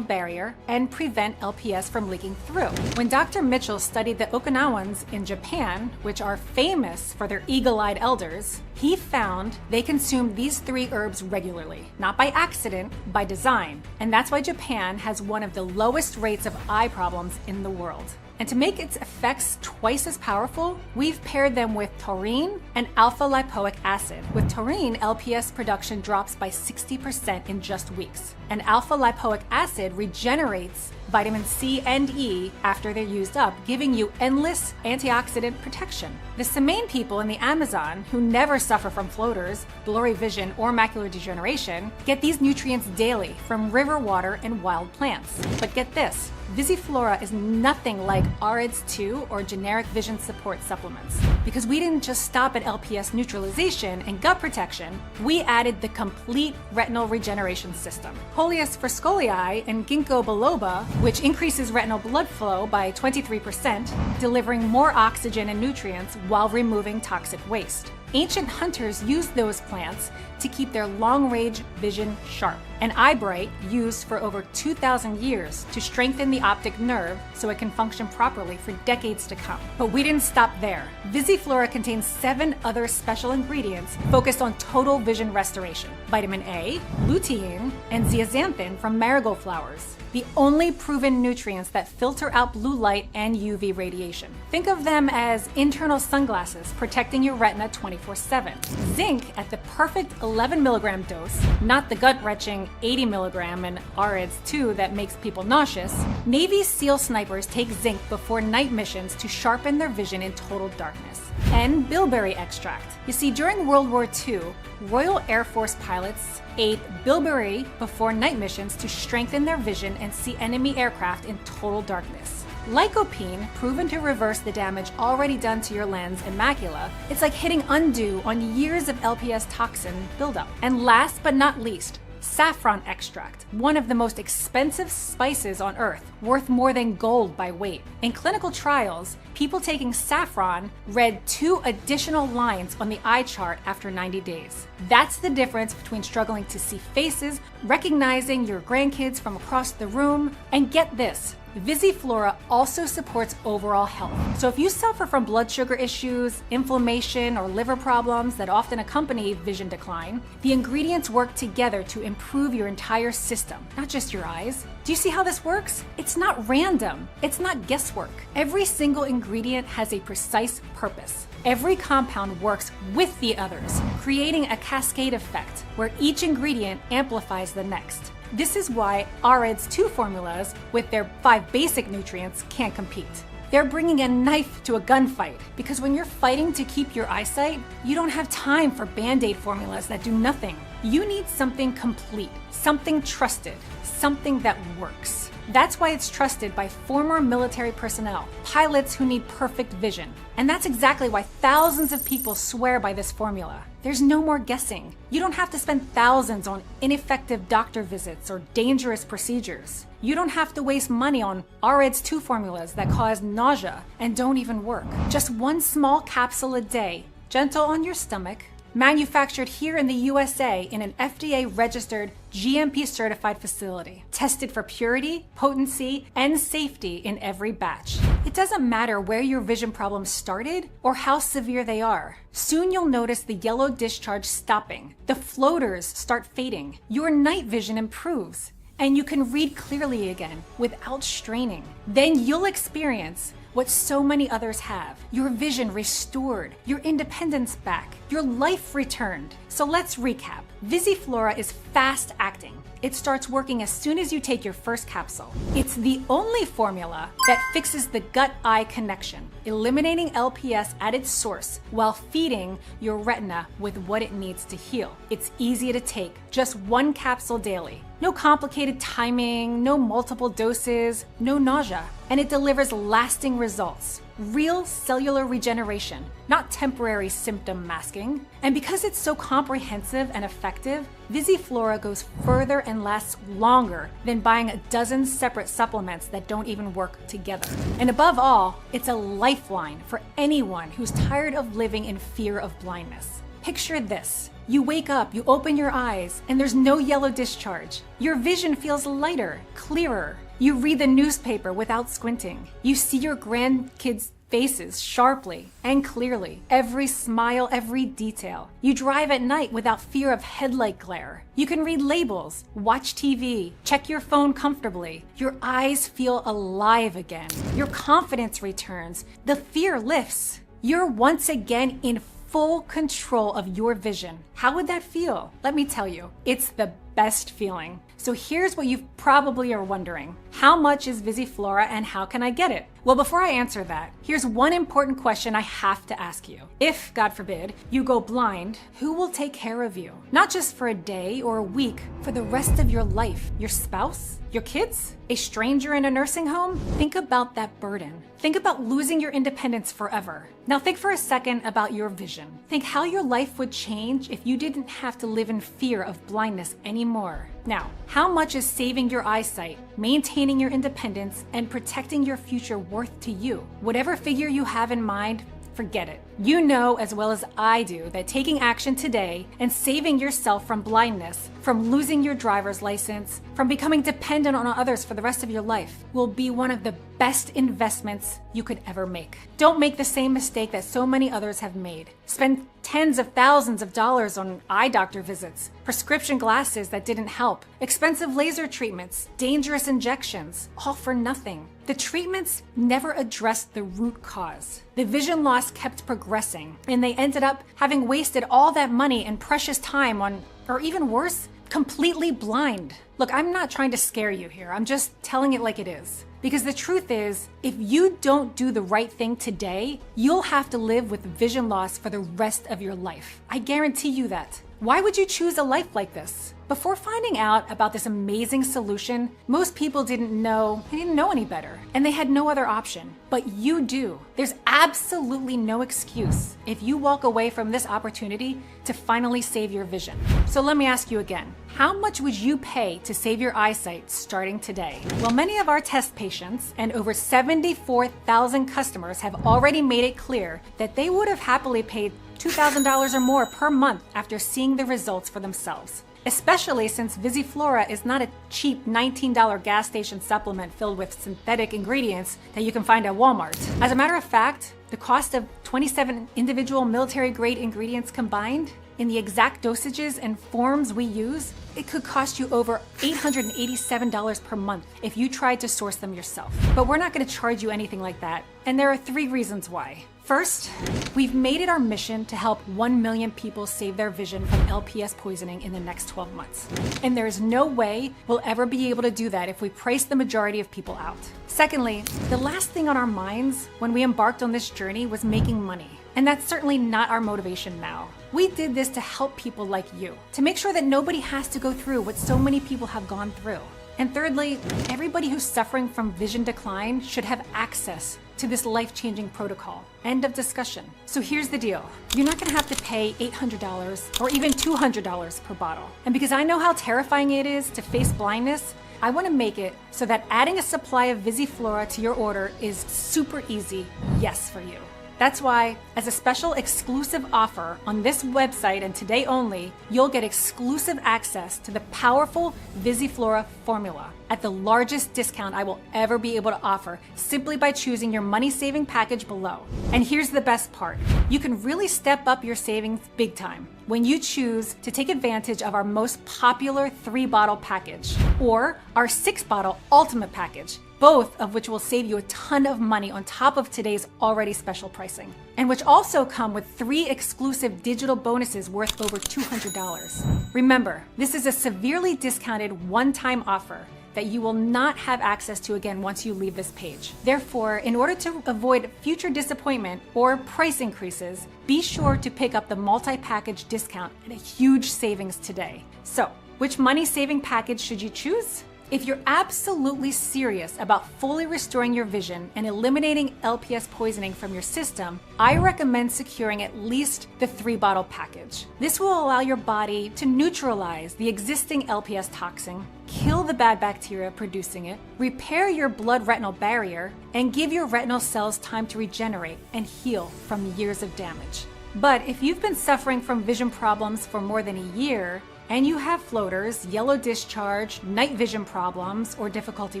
Speaker 1: barrier and prevent LPS from leaking through. When Dr. Mitchell studied the Okinawans in Japan, which are famous for their eagle-eyed elders, he found they consumed these 3 herbs regularly, not by accident, by design. And that's why Japan has one of the lowest rates of eye problems in the world. And to make its effects twice as powerful, we've paired them with taurine and alpha lipoic acid. With taurine, LPS production drops by 60% in just weeks. And alpha lipoic acid regenerates vitamin C and E after they're used up, giving you endless antioxidant protection. The Semaine people in the Amazon, who never suffer from floaters, blurry vision, or macular degeneration, get these nutrients daily from river water and wild plants. But get this, Visiflora is nothing like AREDS 2 or generic vision support supplements. Because we didn't just stop at LPS neutralization and gut protection, we added the complete retinal regeneration system. Coleus frescolii and ginkgo biloba, which increases retinal blood flow by 23%, delivering more oxygen and nutrients while removing toxic waste. Ancient hunters used those plants to keep their long-range vision sharp. And eyebright, used for over 2,000 years to strengthen the optic nerve so it can function properly for decades to come. But we didn't stop there. Visiflora contains 7 other special ingredients focused on total vision restoration: vitamin A, lutein, and zeaxanthin from marigold flowers, the only proven nutrients that filter out blue light and UV radiation. Think of them as internal sunglasses protecting your retina 24/7. Zinc at the perfect 11 milligram dose, not the gut-wrenching 80 milligram and AREDS 2 that makes people nauseous. Navy SEAL snipers take zinc before night missions to sharpen their vision in total darkness. And bilberry extract. You see, during World War II, Royal Air Force pilots ate bilberry before night missions to strengthen their vision and see enemy aircraft in total darkness. Lycopene, proven to reverse the damage already done to your lens and macula, it's like hitting undo on years of LPS toxin buildup. And last but not least, saffron extract, one of the most expensive spices on earth, worth more than gold by weight. In clinical trials, people taking saffron read 2 additional lines on the eye chart after 90 days. That's the difference between struggling to see faces, recognizing your grandkids from across the room, and get this, Visiflora also supports overall health. So if you suffer from blood sugar issues, inflammation, or liver problems that often accompany vision decline, the ingredients work together to improve your entire system, not just your eyes. Do you see how this works? It's not random. It's not guesswork. Every single ingredient has a precise purpose. Every compound works with the others, creating a cascade effect where each ingredient amplifies the next. This is why AREDS 2 formulas with their 5 basic nutrients can't compete. They're bringing a knife to a gunfight, because when you're fighting to keep your eyesight, you don't have time for Band-Aid formulas that do nothing. You need something complete, something trusted, something that works. That's why it's trusted by former military personnel, pilots who need perfect vision. And that's exactly why thousands of people swear by this formula. There's no more guessing. You don't have to spend thousands on ineffective doctor visits or dangerous procedures. You don't have to waste money on REDS2 formulas that cause nausea and don't even work. Just one small capsule a day, gentle on your stomach, manufactured here in the USA in an FDA-registered, GMP-certified facility, tested for purity, potency, and safety in every batch. It doesn't matter where your vision problems started or how severe they are. Soon you'll notice the yellow discharge stopping, the floaters start fading, your night vision improves, and you can read clearly again without straining. Then you'll experience what so many others have. Your vision restored, your independence back, your life returned. So let's recap. Visiflora is fast acting. It starts working as soon as you take your first capsule. It's the only formula that fixes the gut-eye connection, eliminating LPS at its source while feeding your retina with what it needs to heal. It's easy to take, just one capsule daily. No complicated timing, no multiple doses, no nausea. And it delivers lasting results. Real cellular regeneration, not temporary symptom masking. And because it's so comprehensive and effective, Visiflora goes further and lasts longer than buying a dozen separate supplements that don't even work together. And above all, it's a lifeline for anyone who's tired of living in fear of blindness. Picture this. You wake up, you open your eyes, and there's no yellow discharge. Your vision feels lighter, clearer. You read the newspaper without squinting. You see your grandkids' faces sharply and clearly. Every smile, every detail. You drive at night without fear of headlight glare. You can read labels, watch TV, check your phone comfortably. Your eyes feel alive again. Your confidence returns. The fear lifts. You're once again in full control of your vision. How would that feel? Let me tell you, it's the best feeling. So here's what you probably are wondering. How much is Visiflora and how can I get it? Well, before I answer that, here's one important question I have to ask you. If, God forbid, you go blind, who will take care of you? Not just for a day or a week, for the rest of your life. Your spouse? Your kids? A stranger in a nursing home? Think about that burden. Think about losing your independence forever. Now think for a second about your vision. Think how your life would change if you didn't have to live in fear of blindness anymore. Now, how much is saving your eyesight, maintaining your independence, and protecting your future worth to you? Whatever figure you have in mind, forget it. You know as well as I do that taking action today and saving yourself from blindness, from losing your driver's license, from becoming dependent on others for the rest of your life will be one of the best investments you could ever make. Don't make the same mistake that so many others have made. Spend tens of thousands of dollars on eye doctor visits, prescription glasses that didn't help, expensive laser treatments, dangerous injections, all for nothing. The treatments never addressed the root cause. The vision loss kept progressing, and they ended up having wasted all that money and precious time on, or even worse, completely blind. Look, I'm not trying to scare you here. I'm just telling it like it is. Because the truth is, if you don't do the right thing today, you'll have to live with vision loss for the rest of your life. I guarantee you that. Why would you choose a life like this? Before finding out about this amazing solution, most people didn't know any better, and they had no other option. But you do. There's absolutely no excuse if you walk away from this opportunity to finally save your vision. So let me ask you again, how much would you pay to save your eyesight starting today? Well, many of our test patients and over 74,000 customers have already made it clear that they would have happily paid $2,000 or more per month after seeing the results for themselves. Especially since Visiflora is not a cheap $19 gas station supplement filled with synthetic ingredients that you can find at Walmart. As a matter of fact, the cost of 27 individual military-grade ingredients combined in the exact dosages and forms we use, it could cost you over $887 per month if you tried to source them yourself. But we're not going to charge you anything like that, and there are 3 reasons why. First, we've made it our mission to help 1 million people save their vision from LPS poisoning in the next 12 months. And there is no way we'll ever be able to do that if we price the majority of people out. Secondly, the last thing on our minds when we embarked on this journey was making money. And that's certainly not our motivation now. We did this to help people like you, to make sure that nobody has to go through what so many people have gone through. And thirdly, everybody who's suffering from vision decline should have access to this life-changing protocol. End of discussion. So here's the deal. You're not gonna have to pay $800 or even $200 per bottle. And because I know how terrifying it is to face blindness, I wanna make it so that adding a supply of Visiflora to your order is super easy yes for you. That's why, as a special exclusive offer on this website and today only, you'll get exclusive access to the powerful Visiflora formula at the largest discount I will ever be able to offer simply by choosing your money-saving package below. And here's the best part. You can really step up your savings big time when you choose to take advantage of our most popular 3-bottle package or our 6-bottle ultimate package, both of which will save you a ton of money on top of today's already special pricing, and which also come with 3 exclusive digital bonuses worth over $200. Remember, this is a severely discounted one-time offer that you will not have access to again once you leave this page. Therefore, in order to avoid future disappointment or price increases, be sure to pick up the multi-package discount at a huge savings today. So, which money-saving package should you choose? If you're absolutely serious about fully restoring your vision and eliminating LPS poisoning from your system, I recommend securing at least the 3-bottle package. This will allow your body to neutralize the existing LPS toxin, kill the bad bacteria producing it, repair your blood-retinal barrier, and give your retinal cells time to regenerate and heal from years of damage. But if you've been suffering from vision problems for more than a year, and you have floaters, yellow discharge, night vision problems, or difficulty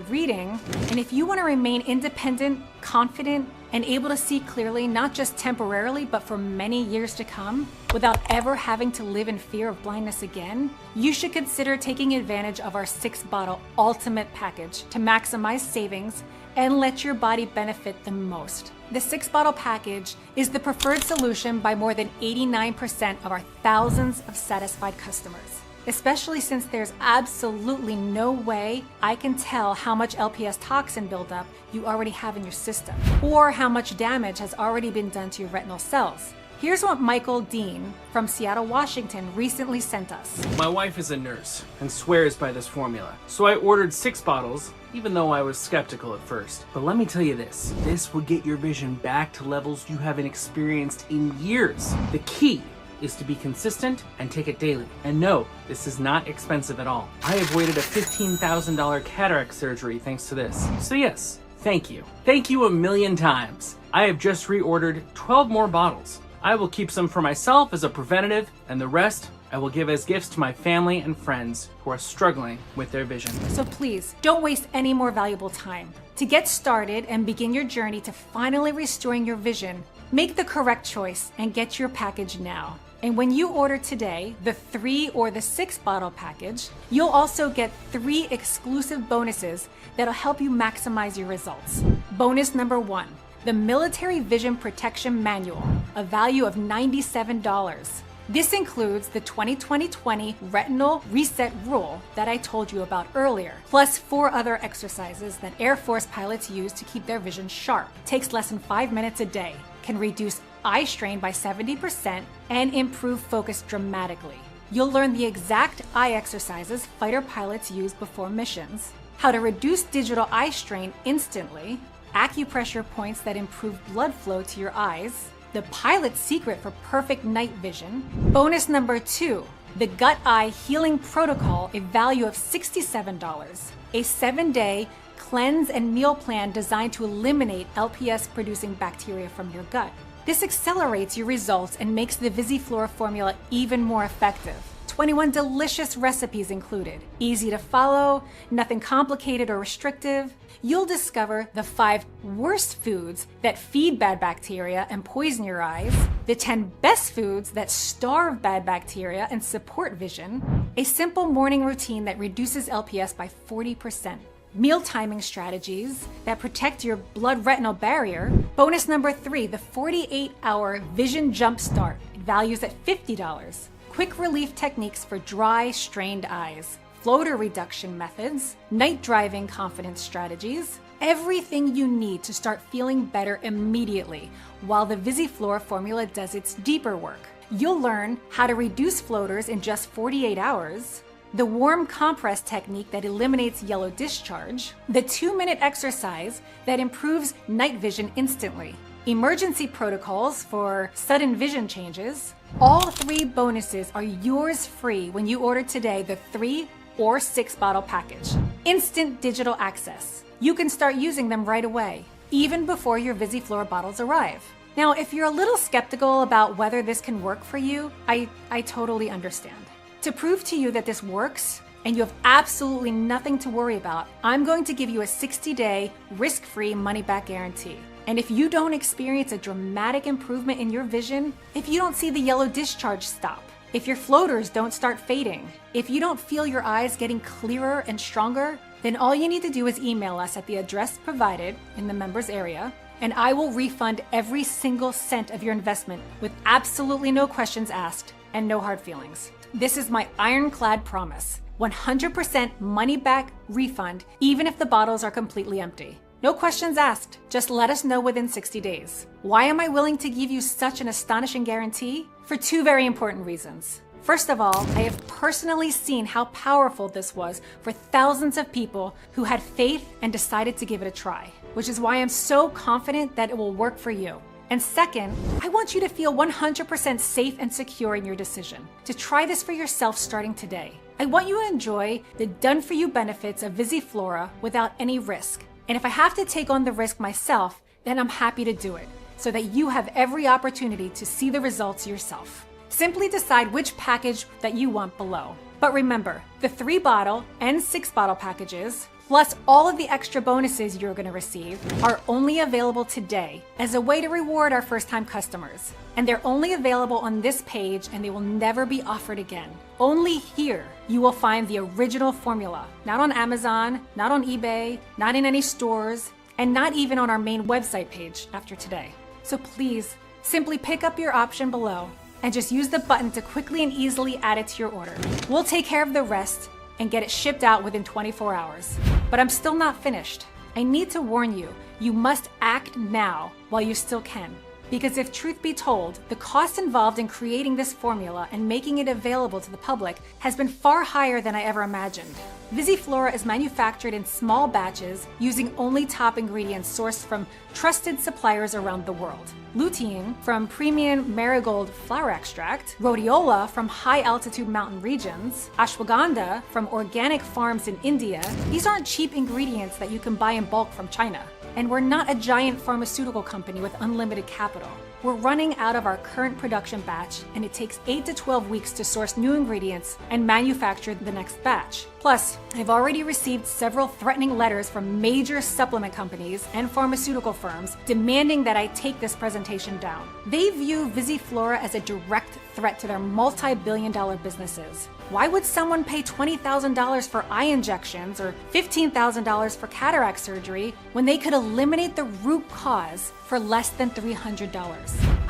Speaker 1: reading, and if you want to remain independent, confident, and able to see clearly not just temporarily but for many years to come, without ever having to live in fear of blindness again, you should consider taking advantage of our 6-bottle ultimate package to maximize savings and let your body benefit the most. The 6-bottle package is the preferred solution by more than 89% of our thousands of satisfied customers, especially since there's absolutely no way I can tell how much LPS toxin buildup you already have in your system, or how much damage has already been done to your retinal cells. Here's what Michael Dean from Seattle, Washington recently sent us.
Speaker 9: My wife is a nurse and swears by this formula, so I ordered 6 bottles, even though I was skeptical at first. But let me tell you this will get your vision back to levels you haven't experienced in years. The key is to be consistent and take it daily. And no, this is not expensive at all. I avoided a $15,000 cataract surgery thanks to this. So yes, thank you. Thank you a million times. I have just reordered 12 more bottles. I will keep some for myself as a preventative, and the rest I will give as gifts to my family and friends who are struggling with their vision.
Speaker 1: So please, don't waste any more valuable time. To get started and begin your journey to finally restoring your vision, make the correct choice and get your package now. And when you order today, the 3 or the 6-bottle package, you'll also get 3 exclusive bonuses that'll help you maximize your results. Bonus number 1. The Military Vision Protection Manual, a value of $97. This includes the 20-20-20 Retinal Reset Rule that I told you about earlier, plus 4 other exercises that Air Force pilots use to keep their vision sharp. Takes less than 5 minutes a day, can reduce eye strain by 70%, and improve focus dramatically. You'll learn the exact eye exercises fighter pilots use before missions, how to reduce digital eye strain instantly, acupressure points that improve blood flow to your eyes, the pilot's secret for perfect night vision. Bonus number 2, the Gut Eye Healing Protocol, a value of $67. A 7-day cleanse and meal plan designed to eliminate LPS-producing bacteria from your gut. This accelerates your results and makes the Visiflora formula even more effective. 21 delicious recipes included. Easy to follow, nothing complicated or restrictive. You'll discover the 5 worst foods that feed bad bacteria and poison your eyes, the 10 best foods that starve bad bacteria and support vision, a simple morning routine that reduces LPS by 40%, meal timing strategies that protect your blood-retinal barrier. Bonus number 3, the 48-hour Vision Jump Start. It values at $50. Quick relief techniques for dry, strained eyes. Floater reduction methods. Night driving confidence strategies. Everything you need to start feeling better immediately while the VisiFlora formula does its deeper work. You'll learn how to reduce floaters in just 48 hours, the warm compress technique that eliminates yellow discharge, the 2-minute exercise that improves night vision instantly, emergency protocols for sudden vision changes. All 3 bonuses are yours free when you order today the 3 or 6 bottle package. Instant digital access. You can start using them right away, even before your VisiFlora bottles arrive. Now, if you're a little skeptical about whether this can work for you, I totally understand. To prove to you that this works and you have absolutely nothing to worry about, I'm going to give you a 60-day risk-free money-back guarantee. And if you don't experience a dramatic improvement in your vision, if you don't see the yellow discharge stop, if your floaters don't start fading, if you don't feel your eyes getting clearer and stronger, then all you need to do is email us at the address provided in the members area, and I will refund every single cent of your investment with absolutely no questions asked and no hard feelings. This is my ironclad promise. 100% money back refund, even if the bottles are completely empty. No questions asked. Just let us know within 60 days. Why am I willing to give you such an astonishing guarantee? For 2 very important reasons. First of all, I have personally seen how powerful this was for thousands of people who had faith and decided to give it a try, which is why I'm so confident that it will work for you. And second, I want you to feel 100% safe and secure in your decision to try this for yourself starting today. I want you to enjoy the done-for-you benefits of VisiFlora without any risk. And if I have to take on the risk myself, then I'm happy to do it, so that you have every opportunity to see the results yourself. Simply decide which package that you want below. But remember, the 3-bottle and 6-bottle packages, plus all of the extra bonuses you're going to receive, are only available today as a way to reward our first-time customers. And they're only available on this page, and they will never be offered again. Only here you will find the original formula, not on Amazon, not on eBay, not in any stores, and not even on our main website page after today. So please, simply pick up your option below and just use the button to quickly and easily add it to your order. We'll take care of the rest and get it shipped out within 24 hours. But I'm still not finished. I need to warn you, you must act now while you still can. Because if truth be told, the cost involved in creating this formula and making it available to the public has been far higher than I ever imagined. VisiFlora is manufactured in small batches using only top ingredients sourced from trusted suppliers around the world. Lutein from premium marigold flower extract, rhodiola from high-altitude mountain regions, ashwagandha from organic farms in India. These aren't cheap ingredients that you can buy in bulk from China. And we're not a giant pharmaceutical company with unlimited capital. We're running out of our current production batch, and it takes 8 to 12 weeks to source new ingredients and manufacture the next batch. Plus, I've already received several threatening letters from major supplement companies and pharmaceutical firms demanding that I take this presentation down. They view VisiFlora as a direct threat to their multi-billion-dollar businesses. Why would someone pay $20,000 for eye injections or $15,000 for cataract surgery when they could eliminate the root cause for less than $300?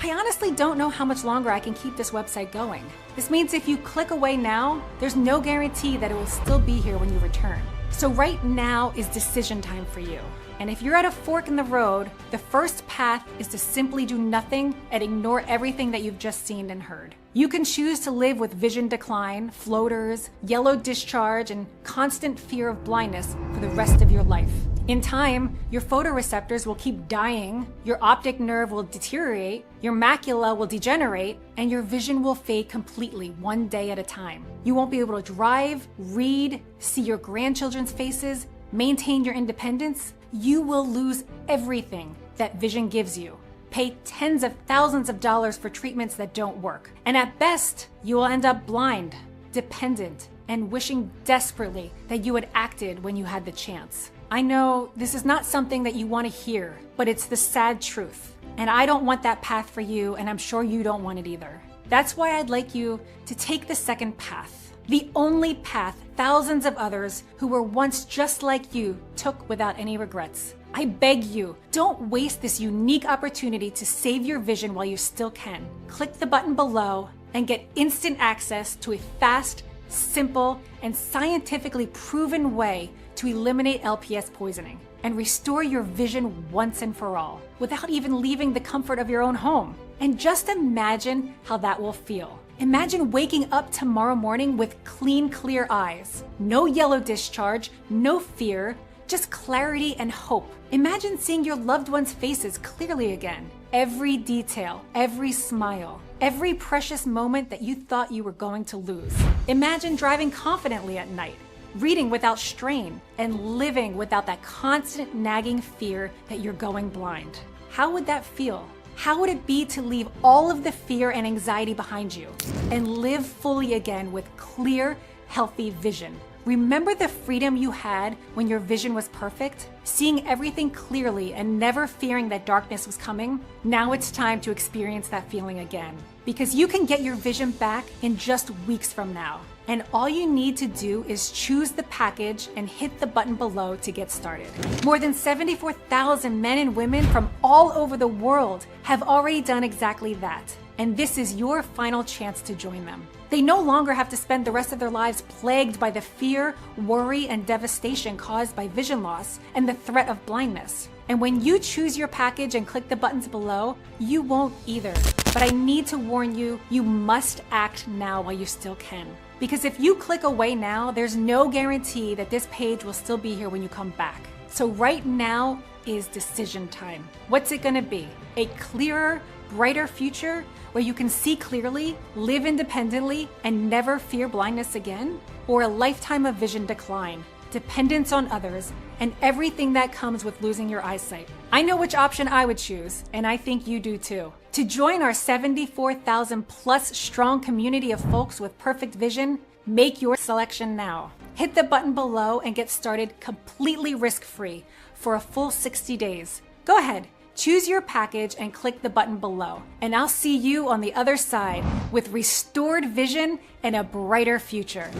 Speaker 1: I honestly don't know how much longer I can keep this website going. This means if you click away now, there's no guarantee that it will still be here when you return. So right now is decision time for you. And if you're at a fork in the road, the first path is to simply do nothing and ignore everything that you've just seen and heard. You can choose to live with vision decline, floaters, yellow discharge, and constant fear of blindness for the rest of your life. In time, your photoreceptors will keep dying, your optic nerve will deteriorate, your macula will degenerate, and your vision will fade completely one day at a time. You won't be able to drive, read, see your grandchildren's faces, maintain your independence. You will lose everything that vision gives you. Pay tens of thousands of dollars for treatments that don't work. And at best, you will end up blind, dependent, and wishing desperately that you had acted when you had the chance. I know this is not something that you want to hear, but it's the sad truth. And I don't want that path for you, and I'm sure you don't want it either. That's why I'd like you to take the second path. The only path thousands of others who were once just like you took without any regrets. I beg you, don't waste this unique opportunity to save your vision while you still can. Click the button below and get instant access to a fast, simple, and scientifically proven way to eliminate LPS poisoning and restore your vision once and for all, without even leaving the comfort of your own home. And just imagine how that will feel. Imagine waking up tomorrow morning with clean, clear eyes. No yellow discharge, no fear, just clarity and hope. Imagine seeing your loved ones' faces clearly again. Every detail, every smile, every precious moment that you thought you were going to lose. Imagine driving confidently at night, reading without strain, and living without that constant nagging fear that you're going blind. How would that feel? How would it be to leave all of the fear and anxiety behind you and live fully again with clear, healthy vision? Remember the freedom you had when your vision was perfect? Seeing everything clearly and never fearing that darkness was coming? Now it's time to experience that feeling again. Because you can get your vision back in just weeks from now. And all you need to do is choose the package and hit the button below to get started. More than 74,000 men and women from all over the world have already done exactly that. And this is your final chance to join them. They no longer have to spend the rest of their lives plagued by the fear, worry, and devastation caused by vision loss and the threat of blindness. And when you choose your package and click the buttons below, you won't either. But I need to warn you, you must act now while you still can. Because if you click away now, there's no guarantee that this page will still be here when you come back. So right now is decision time. What's it gonna be? A clearer, brighter future where you can see clearly, live independently, and never fear blindness again? Or a lifetime of vision decline, dependence on others, and everything that comes with losing your eyesight? I know which option I would choose, and I think you do too. To join our 74,000 plus strong community of folks with perfect vision, make your selection now. Hit the button below and get started completely risk-free for a full 60 days. Go ahead. Choose your package and click the button below, and I'll see you on the other side with restored vision and a brighter future.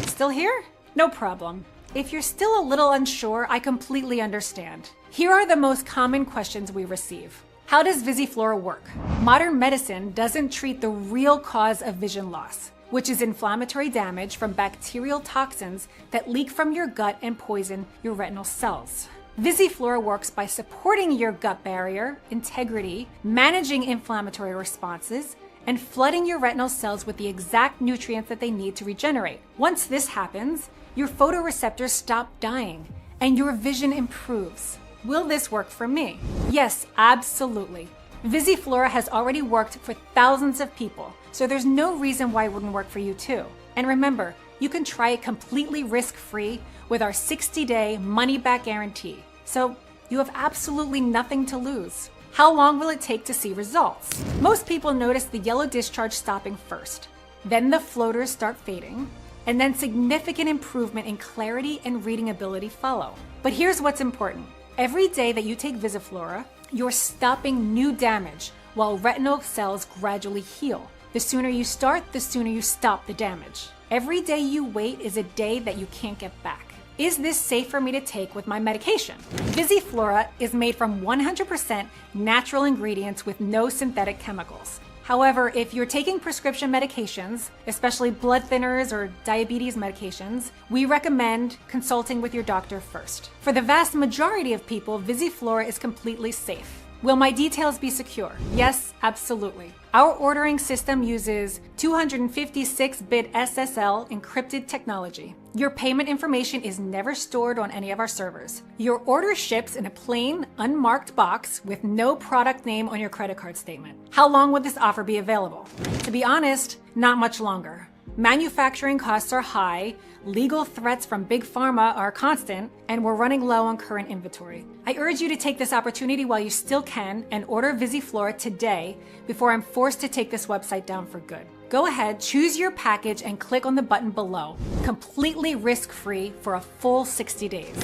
Speaker 1: Still here? No problem. If you're still a little unsure, I completely understand. Here are the most common questions we receive. How does Visiflora work? Modern medicine doesn't treat the real cause of vision loss, which is inflammatory damage from bacterial toxins that leak from your gut and poison your retinal cells. Visiflora works by supporting your gut barrier integrity, managing inflammatory responses, and flooding your retinal cells with the exact nutrients that they need to regenerate. Once this happens, your photoreceptors stop dying and your vision improves. Will this work for me? Yes, absolutely. Visiflora has already worked for thousands of people, so there's no reason why it wouldn't work for you too. And remember, you can try it completely risk-free with our 60-day money-back guarantee. So you have absolutely nothing to lose. How long will it take to see results? Most people notice the yellow discharge stopping first. Then the floaters start fading, and then significant improvement in clarity and reading ability follow. But here's what's important. Every day that you take Visiflora, you're stopping new damage while retinal cells gradually heal. The sooner you start, the sooner you stop the damage. Every day you wait is a day that you can't get back. Is this safe for me to take with my medication? Visiflora is made from 100% natural ingredients with no synthetic chemicals. However, if you're taking prescription medications, especially blood thinners or diabetes medications, we recommend consulting with your doctor first. For the vast majority of people, Visiflora is completely safe. Will my details be secure? Yes, absolutely. Our ordering system uses 256-bit SSL encrypted technology. Your payment information is never stored on any of our servers. Your order ships in a plain, unmarked box with no product name on your credit card statement. How long would this offer be available? To be honest, not much longer. Manufacturing costs are high, legal threats from big pharma are constant, and we're running low on current inventory. I urge you to take this opportunity while you still can and order Visiflora today before I'm forced to take this website down for good. Go ahead, choose your package, and click on the button below, completely risk-free for a full 60 days.